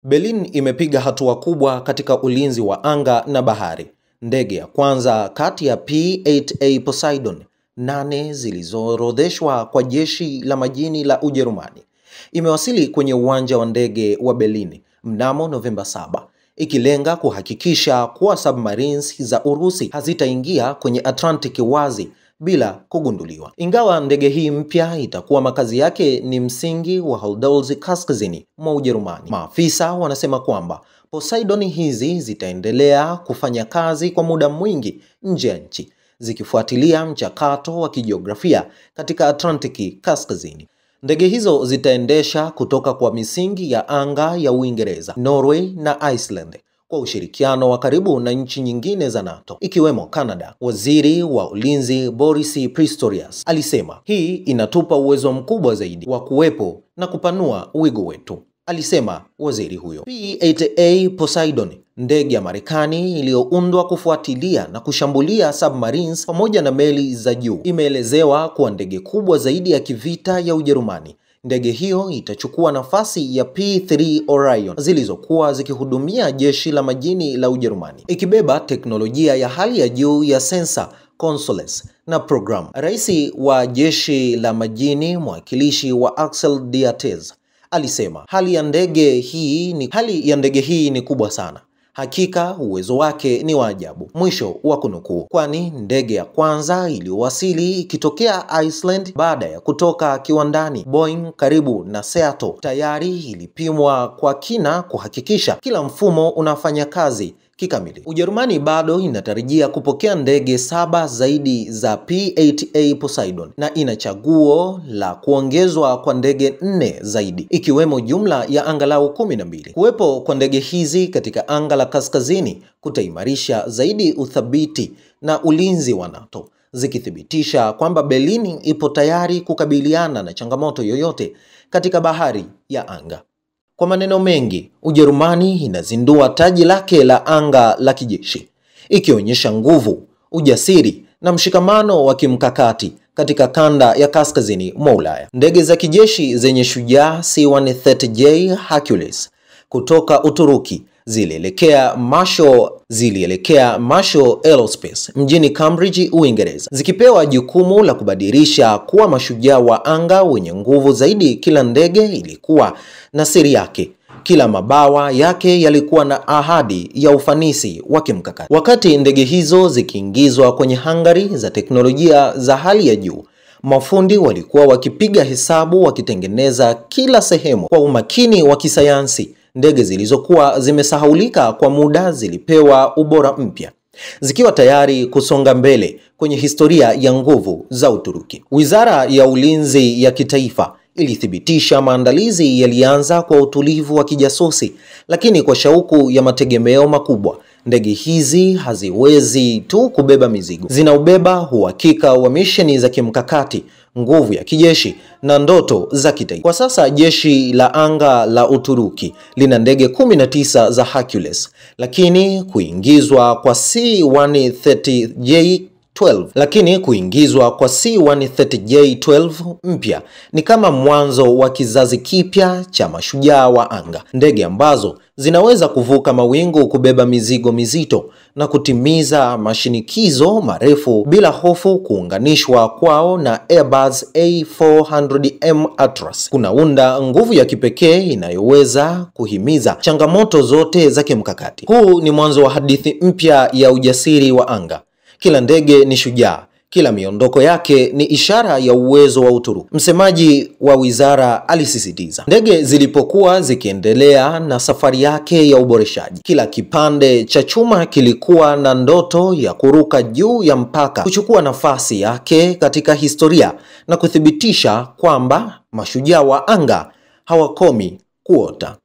Berlin imepiga hatua kubwa katika ulinzi wa anga na bahari. Ndege ya kwanza kati ya P-8A Poseidon 8 zilizoorodheshwa kwa jeshi la majini la Ujerumani imewasili kwenye uwanja wa ndege wa Berlin mnamo Novemba 7, ikilenga kuhakikisha kuwa submarines za Urusi hazitaingia kwenye Atlantic wazi bila kugunduliwa. Ingawa ndege hii mpya itakuwa makazi yake ni msingi wa Holdolz kaskazini mwa Ujerumani, maafisa wanasema kwamba Poseidon hizi zitaendelea kufanya kazi kwa muda mwingi nje ya nchi, zikifuatilia mchakato wa kijiografia katika Atlantic kaskazini. Ndege hizo zitaendesha kutoka kwa misingi ya anga ya Uingereza, Norway na Iceland kwa ushirikiano wa karibu na nchi nyingine za NATO ikiwemo Canada. Waziri wa ulinzi Boris Pistorius alisema, "Hii inatupa uwezo mkubwa zaidi wa kuwepo na kupanua wigo wetu," alisema waziri huyo. P-8A Poseidon, ndege ya Marekani iliyoundwa kufuatilia na kushambulia submarines pamoja na meli za juu, imeelezewa kuwa ndege kubwa zaidi ya kivita ya Ujerumani. Ndege hiyo itachukua nafasi ya P-3 Orion zilizokuwa zikihudumia jeshi la majini la Ujerumani, ikibeba teknolojia ya hali ya juu ya sensor, consoles na program. Rais wa jeshi la majini, mwakilishi wa Axel Diates, alisema, hali ya ndege hii ni kubwa sana. Hakika uwezo wake ni wa ajabu," mwisho wa kunukuu. Kwani ndege ya kwanza iliyowasili ikitokea Iceland baada ya kutoka kiwandani Boeing karibu na Seattle tayari ilipimwa kwa kina kuhakikisha kila mfumo unafanya kazi kikamilifu. Ujerumani bado inatarajia kupokea ndege 7 zaidi za P-8A Poseidon na ina chaguo la kuongezwa kwa ndege 4 zaidi, ikiwemo jumla ya angalau 12. Kuwepo kwa ndege hizi katika anga la kaskazini kutaimarisha zaidi uthabiti na ulinzi wa NATO, zikithibitisha kwamba Berlin ipo tayari kukabiliana na changamoto yoyote katika bahari ya anga. Kwa maneno mengi, Ujerumani inazindua taji lake la anga la kijeshi, ikionyesha nguvu, ujasiri na mshikamano wa kimkakati katika kanda ya kaskazini mwa Ulaya. Ndege za kijeshi zenye Shujaa C-130J Hercules kutoka Uturuki zilielekea Marshall Aerospace mjini Cambridge, Uingereza, zikipewa jukumu la kubadilisha kuwa mashujaa wa anga wenye nguvu zaidi. Kila ndege ilikuwa na siri yake, kila mabawa yake yalikuwa na ahadi ya ufanisi wa kimkakati. Wakati ndege hizo zikiingizwa kwenye hangari za teknolojia za hali ya juu, mafundi walikuwa wakipiga hesabu, wakitengeneza kila sehemu kwa umakini wa kisayansi. Ndege zilizokuwa zimesahaulika kwa muda zilipewa ubora mpya, zikiwa tayari kusonga mbele kwenye historia ya nguvu za Uturuki. Wizara ya Ulinzi ya Kitaifa ilithibitisha maandalizi yalianza kwa utulivu wa kijasusi, lakini kwa shauku ya mategemeo makubwa. Ndege hizi haziwezi tu kubeba mizigo, zinaubeba uhakika wa misheni za kimkakati, nguvu ya kijeshi na ndoto za kitaifa. Kwa sasa jeshi la anga la Uturuki lina ndege 19 za Hercules, lakini kuingizwa kwa C-130J12 mpya ni kama mwanzo wa kizazi kipya cha mashujaa wa anga, ndege ambazo zinaweza kuvuka mawingu, kubeba mizigo mizito na kutimiza mashinikizo marefu bila hofu. Kuunganishwa kwao na Airbus A400M Atlas kunaunda nguvu ya kipekee inayoweza kuhimiza changamoto zote za kimkakati. Huu ni mwanzo wa hadithi mpya ya ujasiri wa anga. Kila ndege ni shujaa, kila miondoko yake ni ishara ya uwezo wa Uturuki, msemaji wa wizara alisisitiza. Ndege zilipokuwa zikiendelea na safari yake ya uboreshaji, kila kipande cha chuma kilikuwa na ndoto ya kuruka juu ya mpaka, kuchukua nafasi yake katika historia na kuthibitisha kwamba mashujaa wa anga hawakomi kuota.